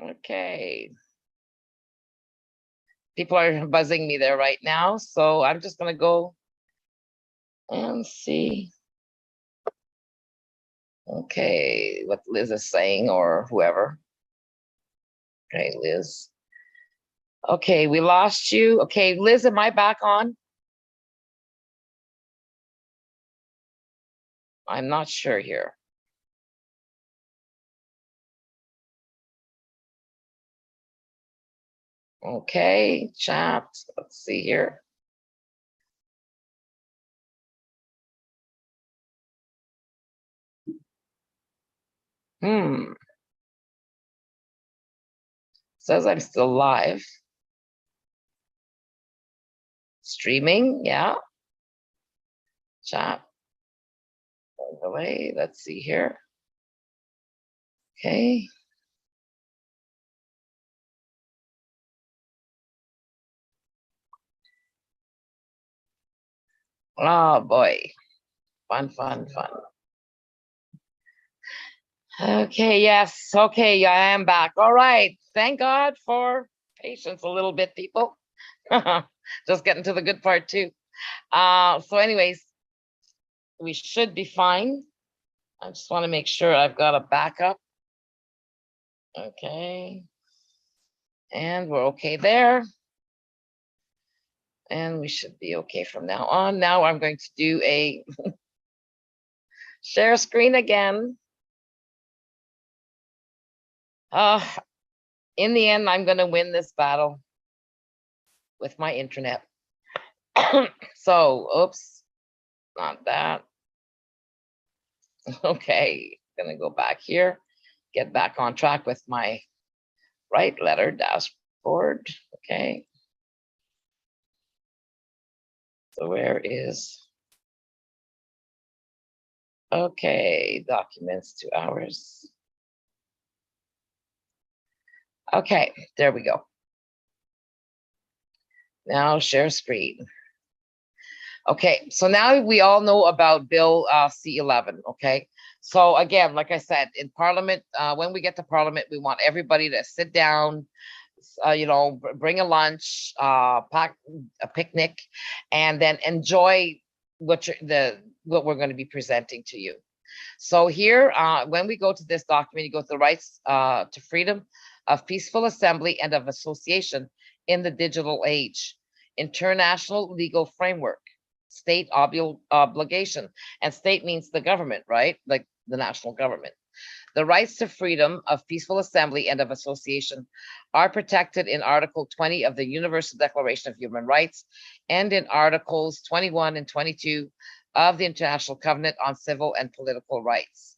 Okay. People are buzzing me there right now, so I'm just going to go and see. Okay, what Liz is saying or whoever. Okay, Liz. Okay, we lost you. Okay, Liz, am I back on? I'm not sure here. Okay, chat. Let's see here. Says I'm still live. Streaming, yeah. Chat. Overlay. Let's see here. Okay. Oh boy. Fun, fun, fun. Okay, yes. Okay, I am back. All right. Thank God for patience a little bit, people. Just getting to the good part too. So anyways, we should be fine. I just want to make sure I've got a backup. Okay. And we're okay there. And we should be okay from now on. Now I'm going to do a share screen again. In the end, I'm going to win this battle with my internet. So, oops, not that. Okay, gonna go back here, get back on track with my right letter dashboard. Okay. So where is, okay, documents 2 hours. Okay, there we go. Now share screen. Okay, so now we all know about Bill C-11, okay? So again, like I said, in Parliament, when we get to Parliament, we want everybody to sit down, you know, bring a lunch, pack a picnic, and then enjoy what we're going to be presenting to you. So here, when we go to this document, you go to the rights to freedom of peaceful assembly and of association in the digital age, international legal framework, state obligation, and state means the government, right? Like the national government. The rights to freedom of peaceful assembly and of association are protected in Article 20 of the Universal Declaration of Human Rights and in Articles 21 and 22 of the International Covenant on Civil and Political Rights.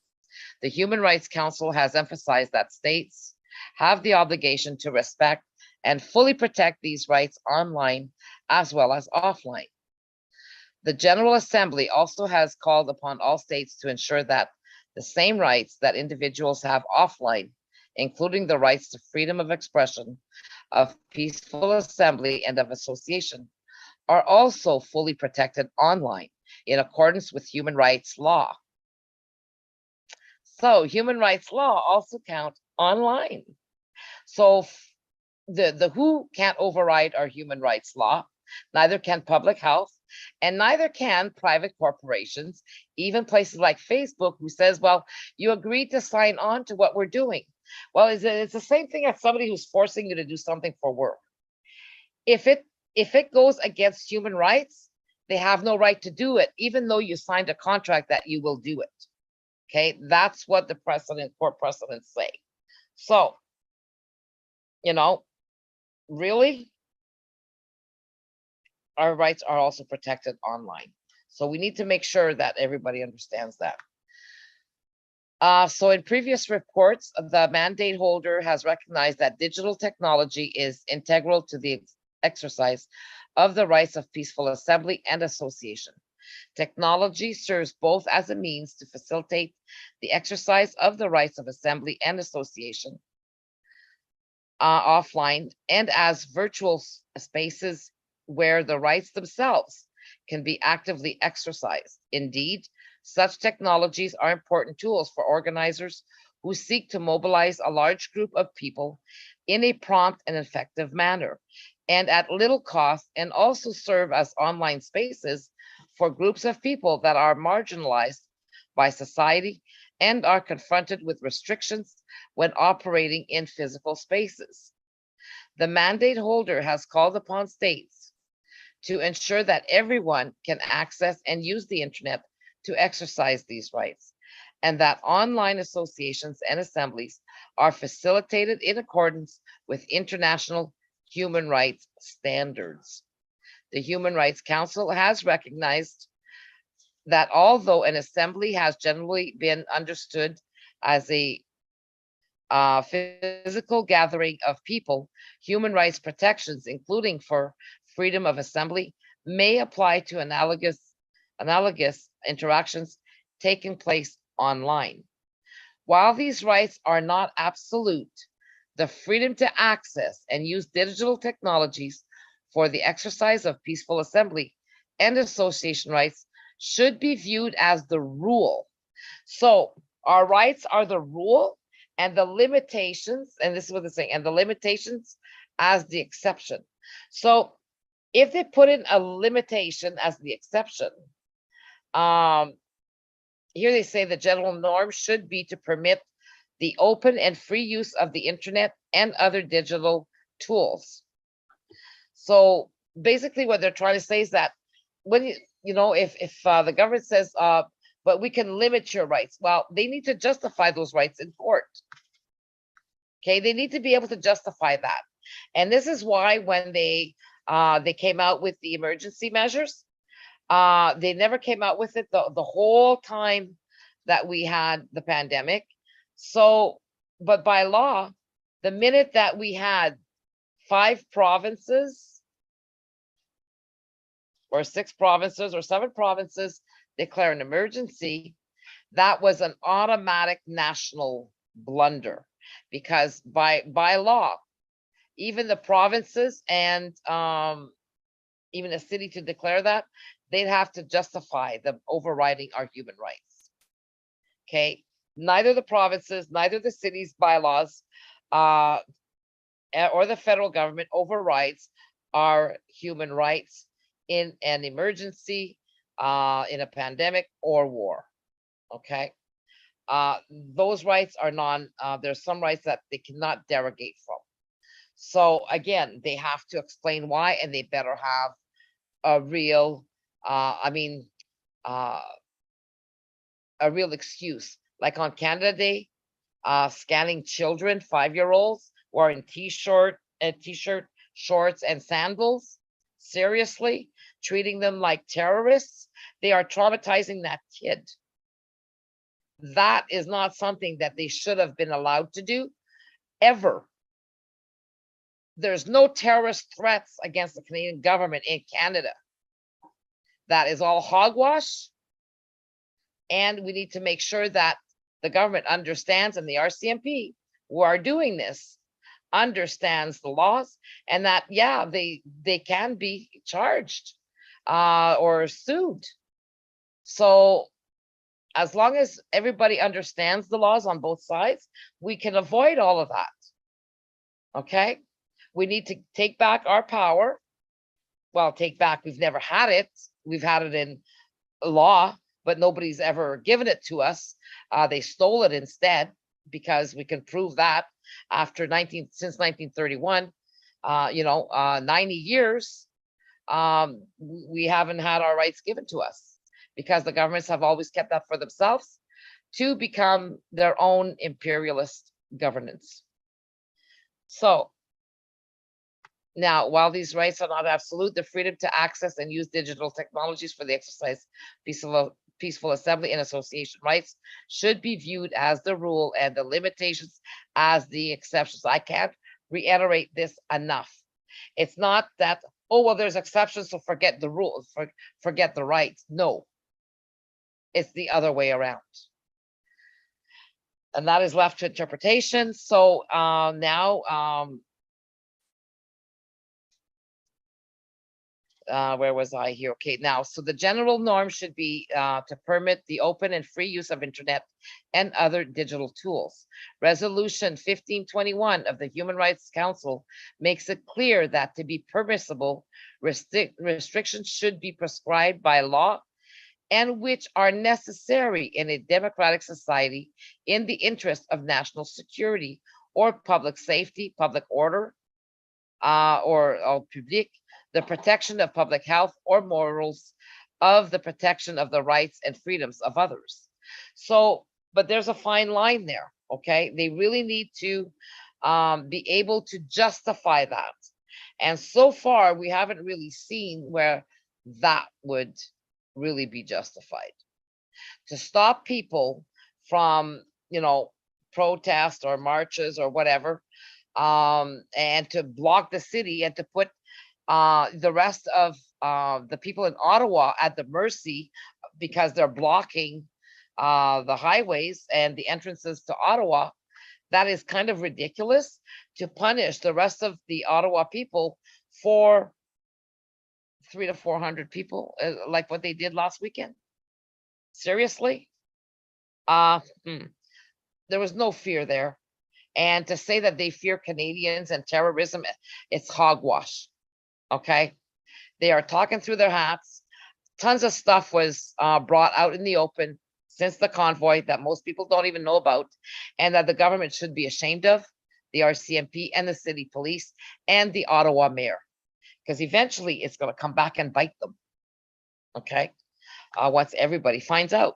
The Human Rights Council has emphasized that states have the obligation to respect and fully protect these rights online as well as offline. The General Assembly also has called upon all states to ensure that the same rights that individuals have offline, including the rights to freedom of expression, of peaceful assembly, and of association, are also fully protected online in accordance with human rights law. So human rights law also count online. So the WHO can't override our human rights law, neither can public health, and neither can private corporations, even places like Facebook, who says, well, you agreed to sign on to what we're doing. Well, it's the same thing as somebody who's forcing you to do something for work. If it goes against human rights, they have no right to do it, even though you signed a contract that you will do it. Okay, that's what the court precedents say. So, you know, really, our rights are also protected online. So we need to make sure that everybody understands that. So in previous reports, the mandate holder has recognized that digital technology is integral to the exercise of the rights of peaceful assembly and association. Technology serves both as a means to facilitate the exercise of the rights of assembly and association offline, and as virtual spaces where the rights themselves can be actively exercised. Indeed, such technologies are important tools for organizers who seek to mobilize a large group of people in a prompt and effective manner and at little cost, and also serve as online spaces for groups of people that are marginalized by society and are confronted with restrictions when operating in physical spaces. The mandate holder has called upon states to ensure that everyone can access and use the internet to exercise these rights, and that online associations and assemblies are facilitated in accordance with international human rights standards. The Human Rights Council has recognized that although an assembly has generally been understood as a physical gathering of people, human rights protections, including for freedom of assembly, may apply to analogous interactions taking place online. While these rights are not absolute, the freedom to access and use digital technologies for the exercise of peaceful assembly and association rights should be viewed as the rule. So our rights are the rule, and the limitations, and this is what they're saying, and the limitations as the exception. So if they put in a limitation as the exception, here they say the general norm should be to permit the open and free use of the internet and other digital tools. So basically what they're trying to say is that when if the government says, but we can limit your rights, well, they need to justify those rights in court. Okay, they need to be able to justify that. And this is why when they came out with the emergency measures, they never came out with it the whole time that we had the pandemic. So, but by law, the minute that we had 5 provinces or 6 provinces or 7 provinces declare an emergency, that was an automatic national blunder, because by law, even the provinces and even a city to declare that, they'd have to justify them overriding our human rights. Okay, neither the provinces, neither the cities' bylaws, or the federal government overrides our human rights in an emergency, in a pandemic or war. Okay, those rights are there's some rights that they cannot derogate from. So again, they have to explain why, and they better have a real, a real excuse. Like on Canada Day, scanning children, 5-year-olds, wearing t-shirt, shorts, and sandals, seriously, treating them like terrorists. They are traumatizing that kid. That is not something that they should have been allowed to do, ever. There's no terrorist threats against the Canadian government in Canada. That is all hogwash. And we need to make sure that the government understands, and the RCMP who are doing this understands the laws, and that, yeah, they can be charged or sued. So as long as everybody understands the laws on both sides, we can avoid all of that. Okay, we need to take back our power. Well, take back, we've never had it. We've had it in law, but nobody's ever given it to us. They stole it instead, because we can prove that after since 1931, 90 years, we haven't had our rights given to us, because the governments have always kept that for themselves to become their own imperialist governance. So now, while these rights are not absolute, the freedom to access and use digital technologies for the exercise peaceful assembly and association rights should be viewed as the rule, and the limitations as the exceptions. I can't reiterate this enough. It's not that, oh, well, there's exceptions, so forget the rules, forget the rights. No, it's the other way around. And that is left to interpretation. So now, Where was I here? Okay, now, so the general norm should be to permit the open and free use of internet and other digital tools. Resolution 1521 of the Human Rights Council makes it clear that to be permissible, restrictions should be prescribed by law and which are necessary in a democratic society in the interest of national security or public safety, public order, or public, the protection of public health or morals, of the protection of the rights and freedoms of others. So, but there's a fine line there, okay? They really need to be able to justify that. And so far, we haven't really seen where that would really be justified. To stop people from, protest or marches or whatever, and to block the city and to put the rest of the people in Ottawa at the mercy because they're blocking the highways and the entrances to Ottawa. That is kind of ridiculous to punish the rest of the Ottawa people for 300 to 400 people, like what they did last weekend. Seriously? There was no fear there. And to say that they fear Canadians and terrorism, it's hogwash. Okay? They are talking through their hats. Tons of stuff was brought out in the open since the convoy that most people don't even know about, and that the government should be ashamed of, the RCMP and the city police and the Ottawa mayor, because eventually it's going to come back and bite them. Okay? Once everybody finds out.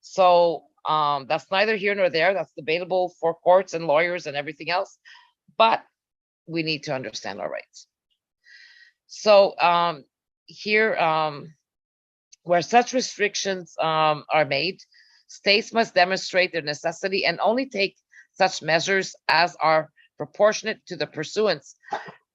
So that's neither here nor there. That's debatable for courts and lawyers and everything else. But we need to understand our rights. So here, where such restrictions are made, states must demonstrate their necessity and only take such measures as are proportionate to the pursuance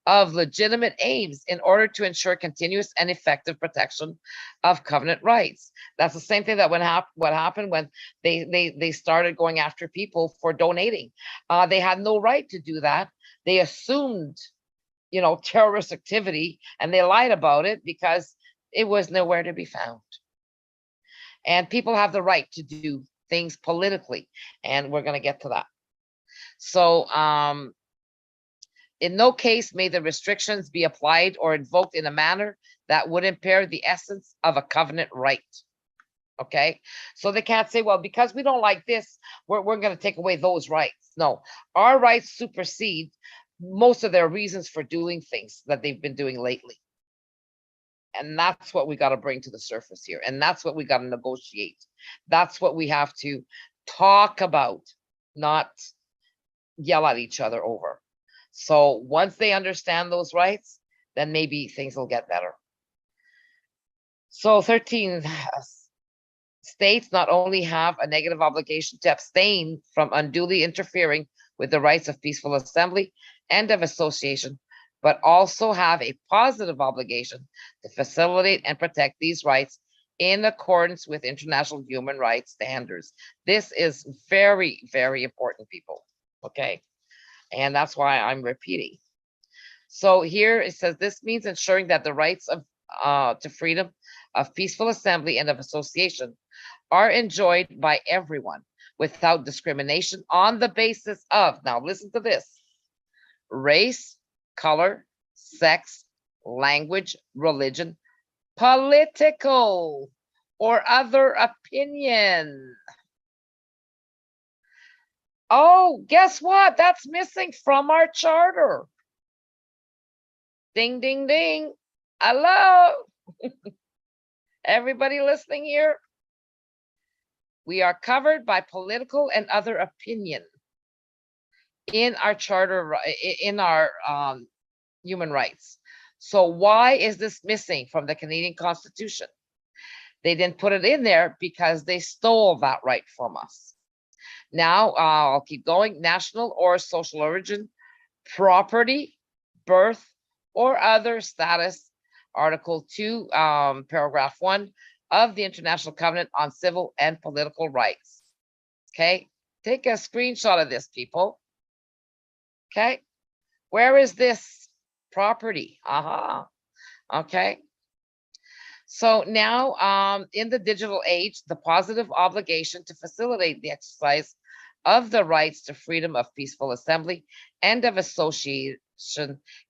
of legitimate aims in order to ensure continuous and effective protection of covenant rights. That's the same thing that what happened when they started going after people for donating. They had no right to do that. They assumed, terrorist activity, and they lied about it because it was nowhere to be found. And people have the right to do things politically, and we're going to get to that. So, in no case may the restrictions be applied or invoked in a manner that would impair the essence of a covenant right. Okay, so they can't say, well, because we don't like this, we're going to take away those rights. No, our rights supersede most of their reasons for doing things that they've been doing lately. And that's what we got to bring to the surface here. And that's what we got to negotiate. That's what we have to talk about, not yell at each other over. So once they understand those rights, then maybe things will get better. So 13, states not only have a negative obligation to abstain from unduly interfering with the rights of peaceful assembly and of association, but also have a positive obligation to facilitate and protect these rights in accordance with international human rights standards. This is very, very important, people. Okay. And that's why I'm repeating. So here it says this means ensuring that the rights of to freedom of peaceful assembly and of association are enjoyed by everyone without discrimination on the basis of, now listen to this, race, color, sex, language, religion, political, or other opinion. Oh, guess what? That's missing from our charter. Ding, ding, ding. Hello. Everybody listening here? We are covered by political and other opinion in our charter, in our human rights. So why is this missing from the Canadian Constitution? They didn't put it in there because they stole that right from us. Now, I'll keep going. National or social origin, property, birth, or other status, Article 2, Paragraph 1 of the International Covenant on Civil and Political Rights. Okay, take a screenshot of this, people. Okay, where is this property? Aha. Okay. So now, in the digital age, the positive obligation to facilitate the exercise of the rights to freedom of peaceful assembly and of association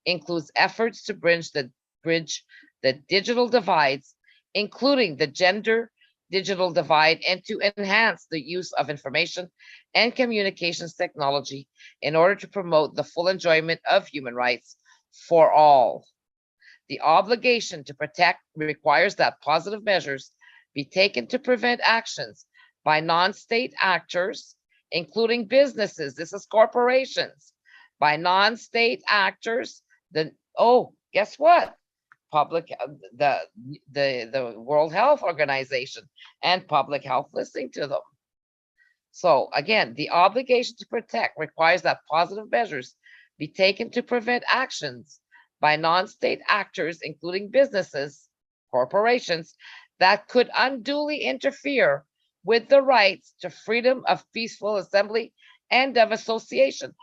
includes efforts to bridge the digital divides, including the gender digital divide, and to enhance the use of information and communications technology in order to promote the full enjoyment of human rights for all. The obligation to protect requires that positive measures be taken to prevent actions by non-state actors, including businesses. This is corporations. By non-state actors, guess what? Public, the World Health Organization and public health listening to them. So again, the obligation to protect requires that positive measures be taken to prevent actions by non-state actors, including businesses, corporations, that could unduly interfere with the rights to freedom of peaceful assembly and of association.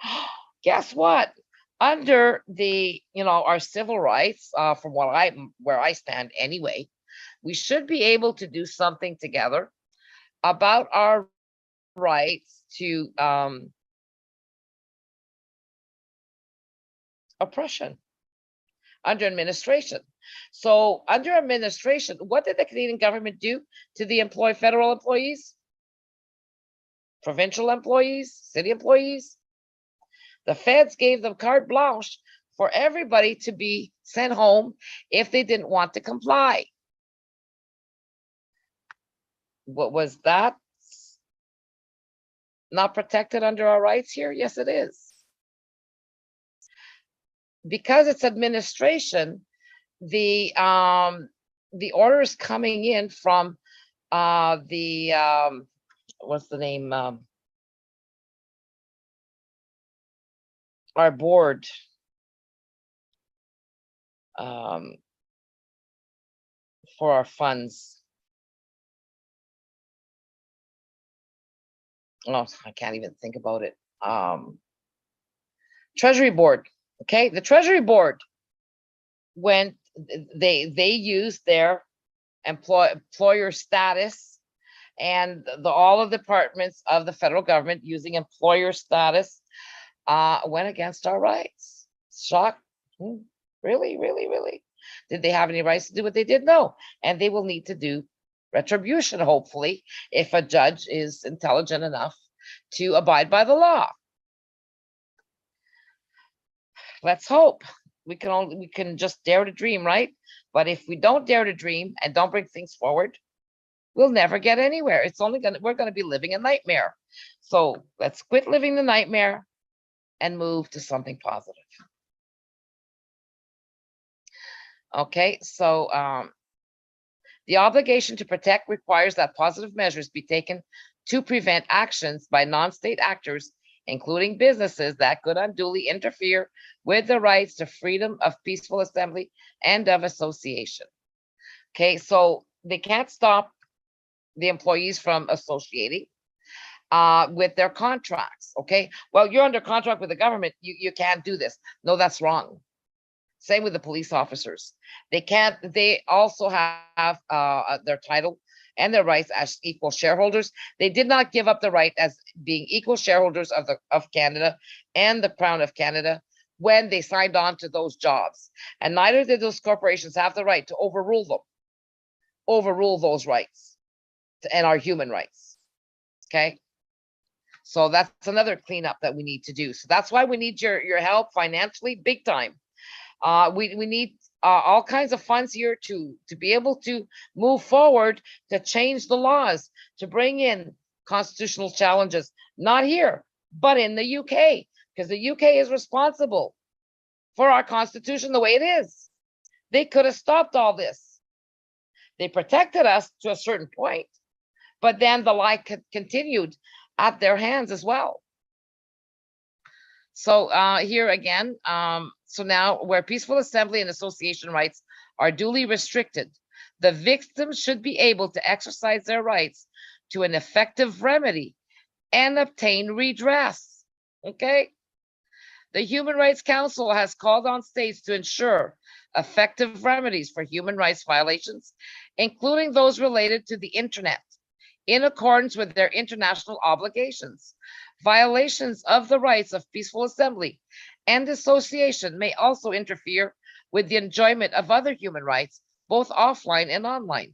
Guess what? Under the, our civil rights, from where I stand anyway, we should be able to do something together about our rights to oppression under administration. So under administration, what did the Canadian government do to the federal employees, provincial employees, city employees? The feds gave them carte blanche for everybody to be sent home if they didn't want to comply. What was that? Not protected under our rights here? Yes, it is. Because it's administration, the orders coming in from what's the name? Our board, for our funds. Oh, I can't even think about it. Treasury board. Okay, the Treasury board, when they used their employer status, and all of the departments of the federal government using employer status went against our rights. Shock. Really, really, really. Did they have any rights to do what they did? No. And they will need to do retribution, hopefully, if a judge is intelligent enough to abide by the law. Let's hope. We can just dare to dream, right? But if we don't dare to dream and don't bring things forward, we'll never get anywhere. We're gonna be living a nightmare. So let's quit living the nightmare and move to something positive. Okay, so the obligation to protect requires that positive measures be taken to prevent actions by non-state actors, including businesses, that could unduly interfere with the rights to freedom of peaceful assembly and of association. Okay, so they can't stop the employees from associating with their contracts. Okay, well, you're under contract with the government, you can't do this. No, that's wrong. Same with the police officers. They also have their title and their rights as equal shareholders. They did not give up the right as being equal shareholders of Canada and the Crown of Canada when they signed on to those jobs. And neither did those corporations have the right to overrule those rights and our human rights. Okay. So that's another cleanup that we need to do. So that's why we need your help financially, big time. We need all kinds of funds here to be able to move forward, to change the laws, to bring in constitutional challenges, not here, but in the UK, because the UK is responsible for our constitution the way it is. They could have stopped all this. They protected us to a certain point, but then the lie continued at their hands as well. So here again, so now where peaceful assembly and association rights are duly restricted, the victims should be able to exercise their rights to an effective remedy and obtain redress. Okay? The Human Rights Council has called on states to ensure effective remedies for human rights violations, including those related to the internet, in accordance with their international obligations. Violations of the rights of peaceful assembly and association may also interfere with the enjoyment of other human rights, both offline and online.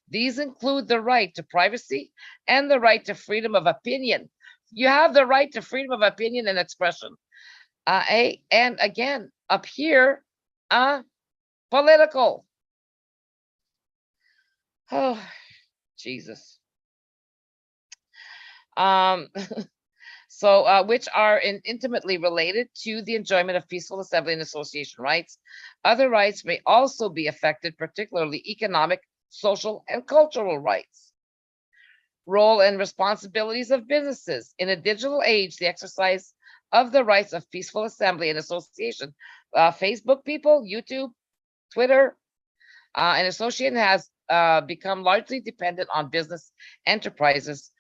These include the right to privacy and the right to freedom of opinion. You have the right to freedom of opinion and expression. And again, up here, political. Oh, Jesus. Which are intimately related to the enjoyment of peaceful assembly and association rights. Other rights may also be affected, particularly economic, social, and cultural rights. Role and responsibilities of businesses. In a digital age, the exercise of the rights of peaceful assembly and association. Facebook people, YouTube, Twitter, and association has become largely dependent on business enterprises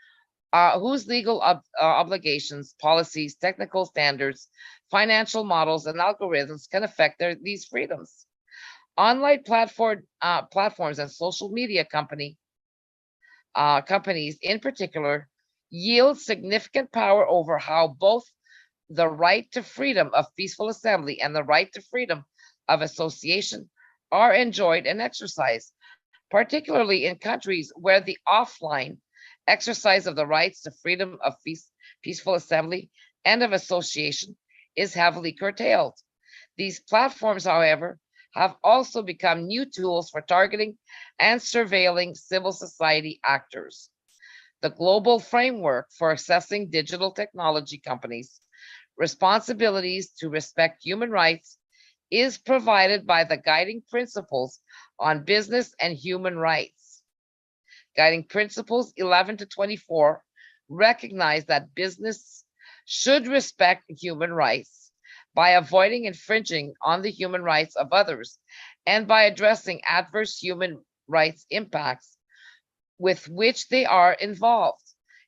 whose legal obligations, policies, technical standards, financial models, and algorithms can affect these freedoms. Online platforms and social media companies in particular yield significant power over how both the right to freedom of peaceful assembly and the right to freedom of association are enjoyed and exercised, particularly in countries where the offline exercise of the rights to freedom of peaceful assembly and of association is heavily curtailed. These platforms, however, have also become new tools for targeting and surveilling civil society actors. The global framework for assessing digital technology companies' responsibilities to respect human rights is provided by the Guiding Principles on Business and Human Rights. Guiding Principles 11 to 24 recognize that business should respect human rights by avoiding infringing on the human rights of others and by addressing adverse human rights impacts with which they are involved.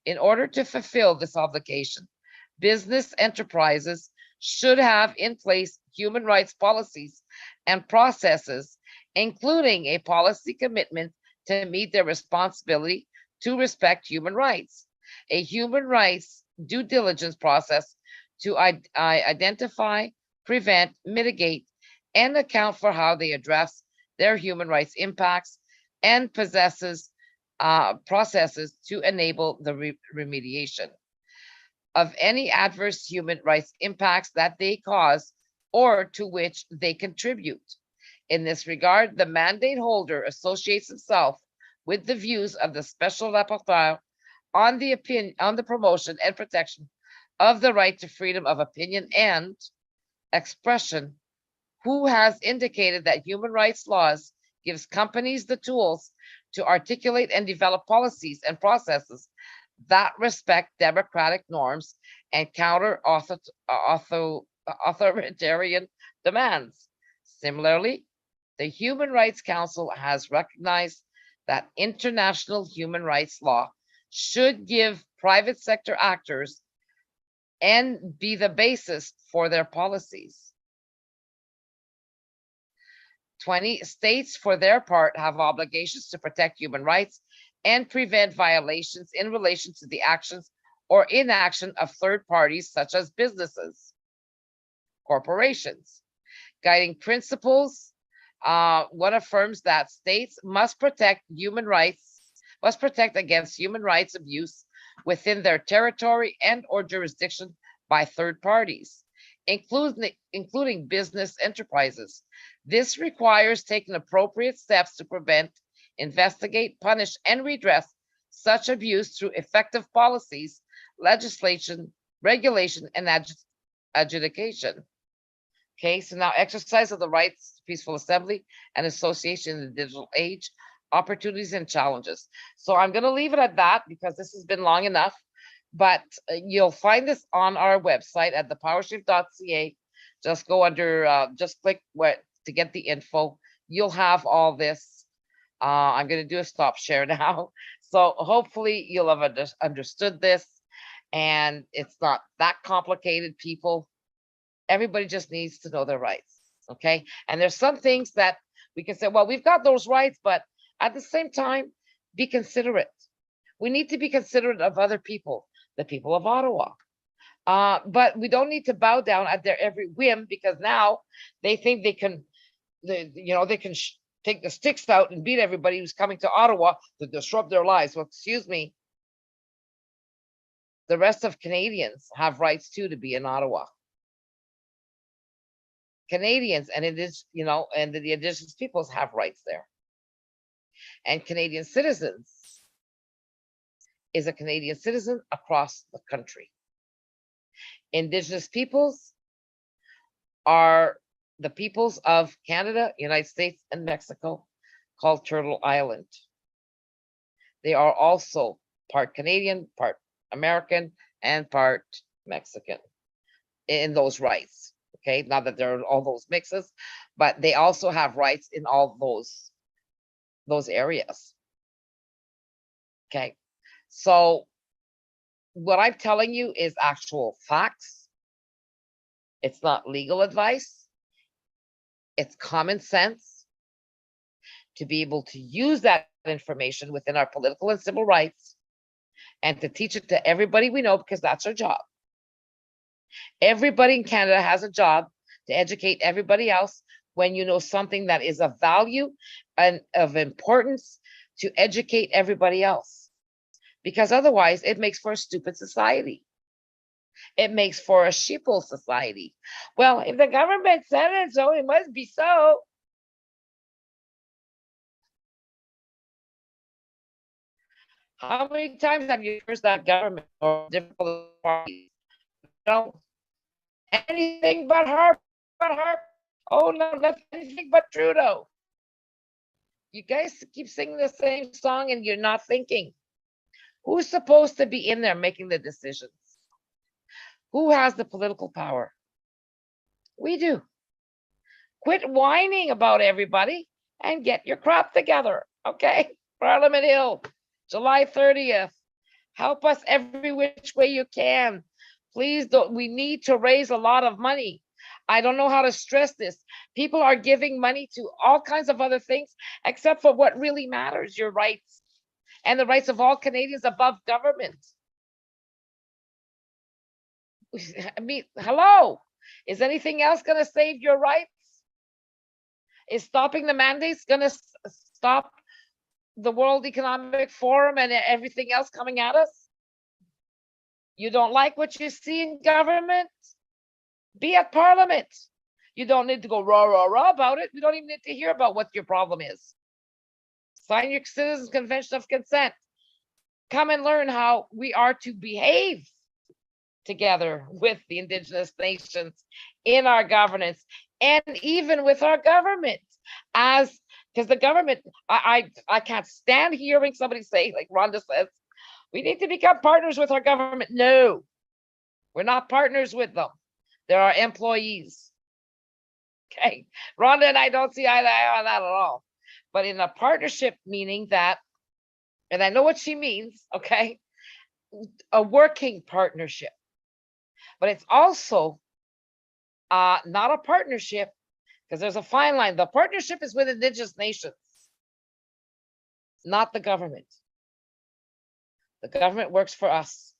In order to fulfill this obligation, business enterprises should have in place human rights policies and processes, including a policy commitment to meet their responsibility to respect human rights, a human rights due diligence process to identify, prevent, mitigate, and account for how they address their human rights impacts, and processes to enable the remediation of any adverse human rights impacts that they cause or to which they contribute. In this regard, the mandate holder associates himself with the views of the Special Rapporteur on the promotion and protection of the right to freedom of opinion and expression, who has indicated that human rights laws gives companies the tools to articulate and develop policies and processes that respect democratic norms and counter authoritarian demands. Similarly, the Human Rights Council has recognized that international human rights law should give private sector actors and be the basis for their policies. 20 states, for their part, have obligations to protect human rights and prevent violations in relation to the actions or inaction of third parties, such as businesses, corporations. Guiding principles, one affirms that states must protect against human rights abuse within their territory and or jurisdiction by third parties, including business enterprises. This requires taking appropriate steps to prevent, investigate, punish, and redress such abuse through effective policies, legislation, regulation, and adjudication. Okay, so now exercise of the rights to peaceful assembly and association in the digital age, opportunities and challenges. So I'm going to leave it at that because this has been long enough, but you'll find this on our website at thepowershift.ca. Just go under, just click to get the info. You'll have all this. I'm going to do a stop share now. So hopefully you'll have understood this, and it's not that complicated, people. Everybody just needs to know their rights. Okay. And there's some things that we can say, well, we've got those rights, but at the same time, be considerate. We need to be considerate of other people, the people of Ottawa. But we don't need to bow down at their every whim, because now they think they can, they can take the sticks out and beat everybody who's coming to Ottawa to disrupt their lives. Well, excuse me. The rest of Canadians have rights too to be in Ottawa. Canadians and it is, and the Indigenous peoples have rights there. And Canadian citizens is a Canadian citizen across the country. Indigenous peoples are the peoples of Canada, United States, and Mexico, called Turtle Island. They are also part Canadian, part American, and part Mexican in those rights. Okay, not that there are all those mixes, but they also have rights in all those areas. Okay, so what I'm telling you is actual facts. It's not legal advice. It's common sense to be able to use that information within our political and civil rights and to teach it to everybody we know, because that's our job. Everybody in Canada has a job to educate everybody else when you know something that is of value and of importance, to educate everybody else. Because otherwise it makes for a stupid society. It makes for a sheeple society. Well, if the government said it, so it must be so. How many times have you heard that government or different parties? Anything but Harp, but Harp. Oh no, nothing, anything but Trudeau. You guys keep singing the same song and you're not thinking. Who's supposed to be in there making the decisions? Who has the political power? We do. Quit whining about everybody and get your crap together, okay? Parliament Hill, July 30th. Help us every which way you can. Please don't. We need to raise a lot of money. I don't know how to stress this. People are giving money to all kinds of other things except for what really matters, your rights and the rights of all Canadians above government. I mean, hello. Is anything else going to save your rights? Is stopping the mandates going to stop the World Economic Forum and everything else coming at us? You don't like what you see in government? Be at Parliament. You don't need to go rah, rah, rah about it. We don't even need to hear about what your problem is. Sign your Citizens Convention of Consent. Come and learn how we are to behave together with the Indigenous nations in our governance and even with our government. Because the government, I can't stand hearing somebody say, like Rhonda says, we need to become partners with our government. No, we're not partners with them. They're our employees. Okay, Rhonda and I don't see eye to eye on that at all. But in a partnership, meaning that, and I know what she means, okay, a working partnership. But it's also not a partnership, because there's a fine line. The partnership is with Indigenous nations, not the government. The government works for us,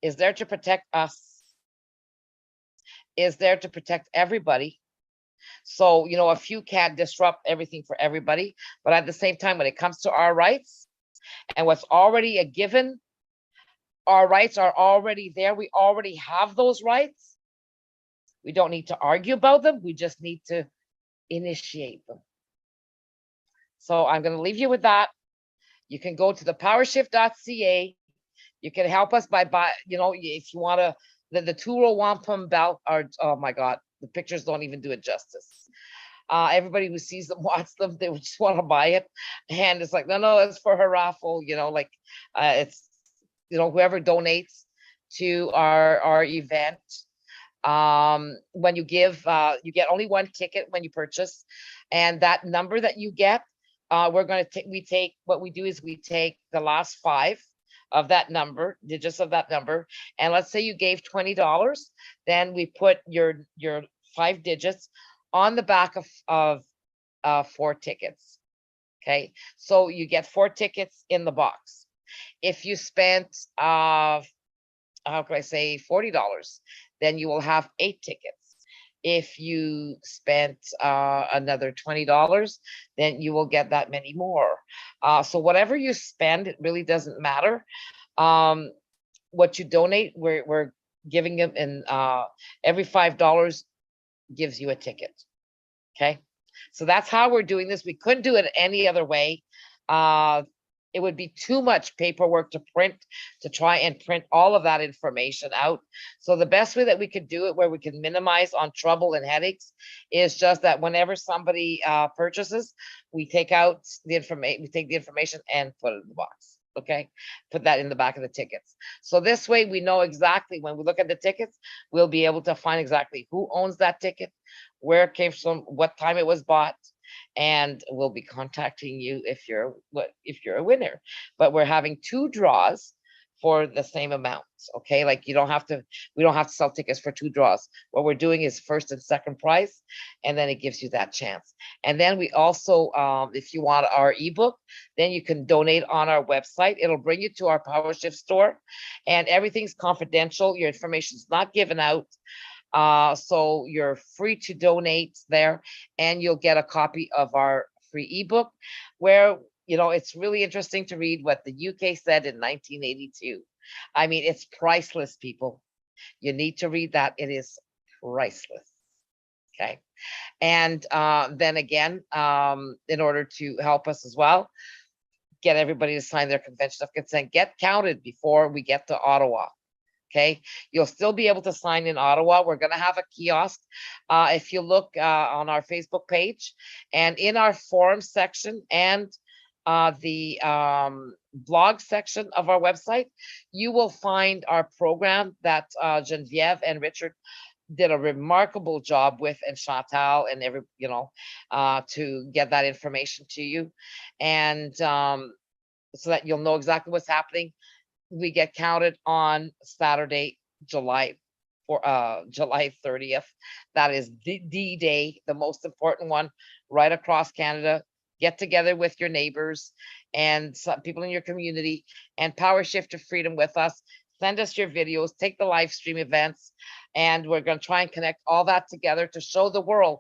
is there to protect us, is there to protect everybody. So, a few can't disrupt everything for everybody. But at the same time, when it comes to our rights and what's already a given, our rights are already there. We already have those rights. We don't need to argue about them. We just need to initiate them. So I'm going to leave you with that. You can go to the powershift.ca. You can help us by if you want to, the Turo Wampum belt are, oh my God, the pictures don't even do it justice. Everybody who sees them, wants them, they just want to buy it. And it's like, no, it's for her raffle, it's, whoever donates to our event. When you give, you get only one ticket when you purchase. And that number that you get, we take the last 5 of that number, digits of that number. And let's say you gave $20, then we put your 5 digits on the back of 4 tickets. Okay, so you get 4 tickets in the box. If you spent how can I say, $40, then you will have 8 tickets. If you spent another $20, then you will get that many more. So whatever you spend, it really doesn't matter. What you donate, we're giving them in every $5 gives you a ticket. Okay, so that's how we're doing this. We couldn't do it any other way. It would be too much paperwork to try and print all of that information out. So the best way that we could do it, where we can minimize on trouble and headaches, is just that whenever somebody purchases, we take out the information, we take the information and put it in the box. Okay, put that in the back of the tickets. So this way we know exactly, when we look at the tickets, we'll be able to find exactly who owns that ticket, where it came from, what time it was bought, and we'll be contacting you if you're a winner. But we're having 2 draws for the same amount. Okay, like we don't have to sell tickets for 2 draws. What we're doing is first and second prize, and then it gives you that chance. And then we also, if you want our ebook, then you can donate on our website. It'll bring you to our PowerShift store, and everything's confidential. Your information's not given out. So you're free to donate there, and you'll get a copy of our free ebook, where it's really interesting to read what the UK said in 1982. I mean, it's priceless, people. You need to read that. It is priceless. Okay. And then again, in order to help us as well, get everybody to sign their convention of consent, get counted before we get to Ottawa. Okay, you'll still be able to sign in Ottawa. We're going to have a kiosk. If you look on our Facebook page and in our forum section and the blog section of our website, you will find our program that Genevieve and Richard did a remarkable job with, and Chantal and to get that information to you, and so that you'll know exactly what's happening. We get counted on Saturday, July 30th. That is the day, the most important one, right across Canada. Get together with your neighbors and some people in your community, and PowerShift to Freedom with us. Send us your videos, take the live stream events, and we're going to try and connect all that together to show the world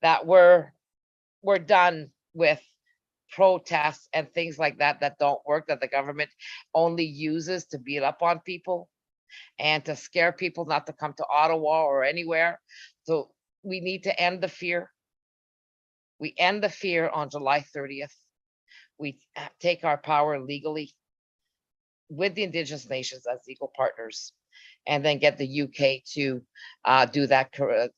that we're done with protests and things like that don't work, that the government only uses to beat up on people and to scare people not to come to Ottawa or anywhere. So we need to end the fear. We end the fear on July 30th. We take our power legally with the Indigenous nations as equal partners, and then get the UK to do that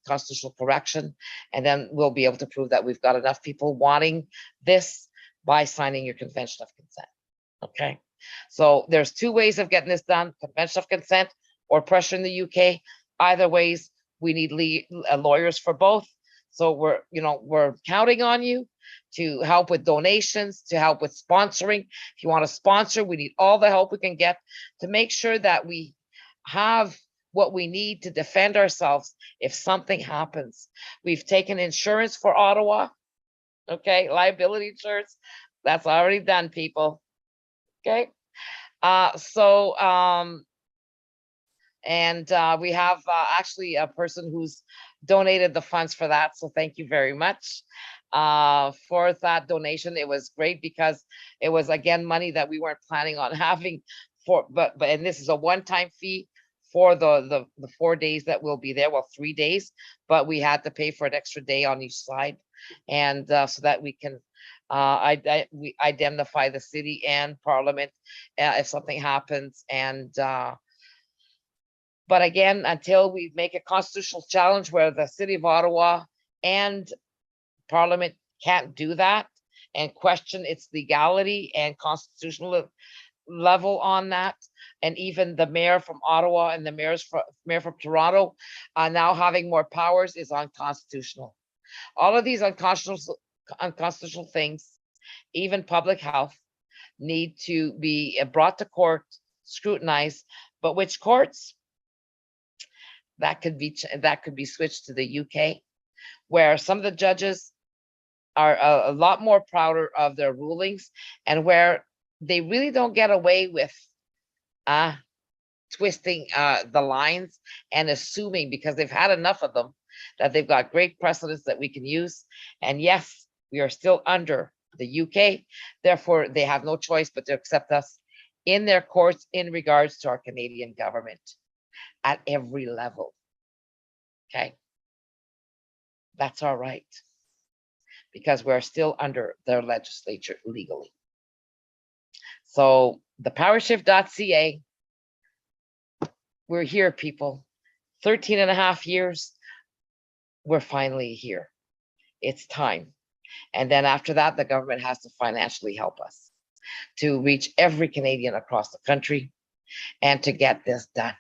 constitutional correction. And then we'll be able to prove that we've got enough people wanting this by signing your convention of consent. Okay, so there's 2 ways of getting this done: convention of consent or pressure in the UK. Either ways, we need lawyers for both. So we're counting on you to help with donations, to help with sponsoring. If you want to sponsor, we need all the help we can get to make sure that we have what we need to defend ourselves if something happens. We've taken insurance for Ottawa. Okay, liability insurance, that's already done, people. Okay, we have actually a person who's donated the funds for that, so thank you very much for that donation. It was great because it was, again, money that we weren't planning on having and this is a one-time fee for the 4 days that we'll be there. Well, 3 days, but we had to pay for an extra day on each side, and so that we can we indemnify the city and Parliament if something happens. And but again, until we make a constitutional challenge where the city of Ottawa and Parliament can't do that and question its legality and constitutional level on that, and even the mayor from Ottawa and the mayor from Toronto now having more powers, is unconstitutional. All of these unconstitutional things, even public health, need to be brought to court, scrutinized. But which courts? That could be switched to the UK, where some of the judges are a lot more prouder of their rulings, and where they really don't get away with twisting the lines and assuming, because they've had enough of them, that they've got great precedents that we can use. And yes, we are still under the UK, therefore they have no choice but to accept us in their courts in regards to our Canadian government at every level. Okay, that's all right, because we're still under their legislature legally. So the PowerShift.ca, we're here, people. 13 and a half years, we're finally here. It's time. And then after that, the government has to financially help us to reach every Canadian across the country and to get this done,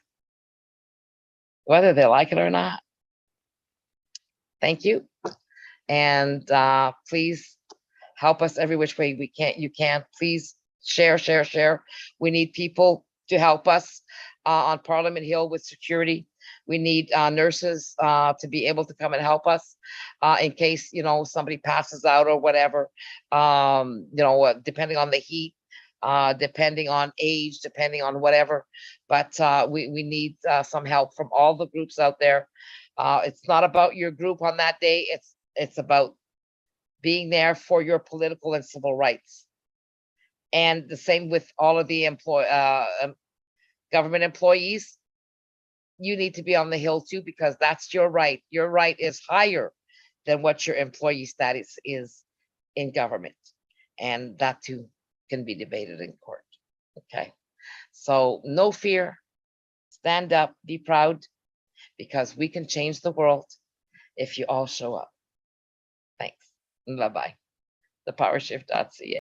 whether they like it or not. Thank you. And please help us every which way you can. Please share. We need people to help us on Parliament Hill with security. We need nurses to be able to come and help us in case, somebody passes out or whatever, depending on the heat, depending on age, depending on whatever. But we need some help from all the groups out there. It's not about your group on that day. It's about being there for your political and civil rights. And the same with all of the government employees. You need to be on the Hill too, because that's your right. Your right is higher than what your employee status is in government. And that too can be debated in court. Okay. So no fear, stand up, be proud, because we can change the world if you all show up. Thanks. Bye-bye. The PowerShift.ca.